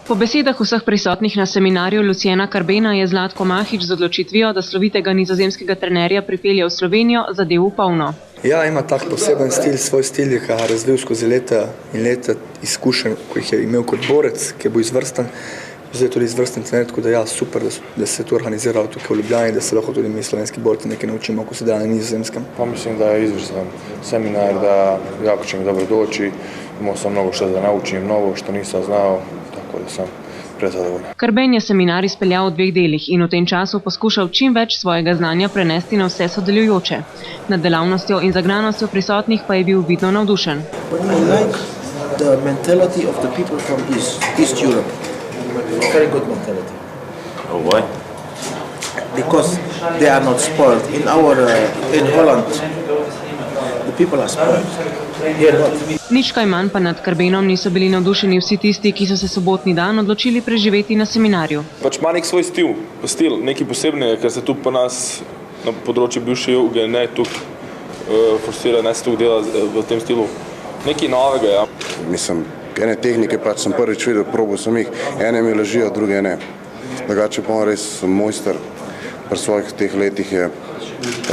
Po besedah vseh prisotnih na seminarju Luciana Karbena je Zlatko Mahić z odločitvijo, da slovitega nizozemskega trenerja pripelje v Slovenijo, zadev v polno. Ja, ima tak poseben stil, svoj stil, ki ga je razvil skozi leta in leta izkušenj, ko jih je imel kot borec, ki bo izvrsten. Zdaj je tudi izvrsten trener, tako da ja, super, da se to organizira tukaj v Ljubljani, da se lahko tudi mi slovenski borci nekaj naučimo, ko se dela na Nizozemskem. Pa mislim, da je izvrstan seminar, da jako će mi dobro doći, imao sam mnogo što da naučim, novo što nisam znao, tako da sam prezadovoljan. Karben je seminar izpeljal v 2 delih in v tem času poskušal čim več svojega znanja prenesti na vse sodelujoče. Nad delavnostjo in zagranostjo prisotnih pa je bil vidno navdušen. The mentality of the people from East Europe. Very good mentality. Oh, why? Because they are not spoiled. In Holland, the people are spoiled. Here not. Nič kaj manj pa nad Karbenom niso bili navdušeni vsi tisti, ki so se sobotni dan odločili preživeti na seminarju. Pač ima nek svoj stil, nekaj posebnega, ker se tu pa nas na področju bivše juge ne tukaj forsira, ne se tukaj dela v tem stilu. Nekaj novega, ja. Mislim, ene tehnike pač sem prvič videl, probal sem jih, ene mi ležijo, druge ne. Drugače pa on res mojster, pri svojih teh letih je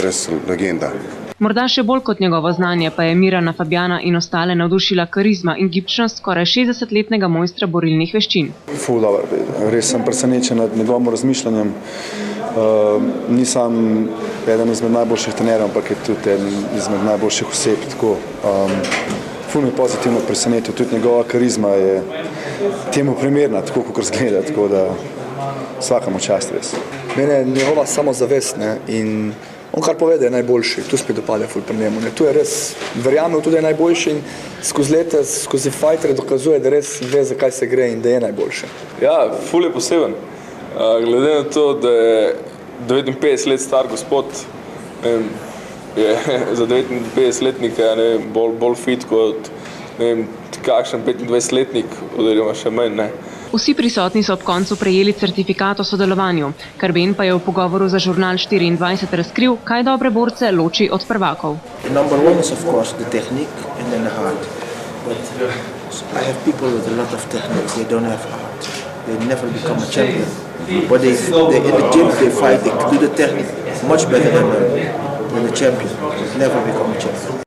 res legenda. Morda še bolj kot njegovo znanje pa je Mirana Fabjana in ostale navdušila karizma in gibčnost skoraj 60-letnega mojstra borilnih veščin. Ful dober, res sem presenečen nad njegovim razmišljanjem. Nisem eden izmed najboljših trenerjev, ampak je tudi eden izmed najboljših oseb. Ful mi je pozitivno presenetil, tudi njegova karizma je temu primerna, tako kot zgleda, tako da vsakemu čast res. Mene je njegova samozavest in on kar pove, da je najboljši, tu spet dopade ful pri njemu. Tu je res, verjamem tudi, da je najboljši in skozi leta, skozi fajtere dokazuje, da res ve, zakaj se gre in da je najboljši. Ja, ful je poseben. Glede na to, da je 59 let star gospod, je za 59-letnika bolj fit kot kakšen 25-letnik, oziroma še manj, ne. Vsi prisotni so ob koncu prejeli certifikat o sodelovanju. Karben pa je v pogovoru za žurnal 24 razkril, kaj dobre borce loči od prvakov. Number one is of course the technique and then the heart. But I have people with a lot of techniques, they don't have heart. They never become a champion. But they in the gym, they fight, they do the technique much better than the champion. They never become a champion.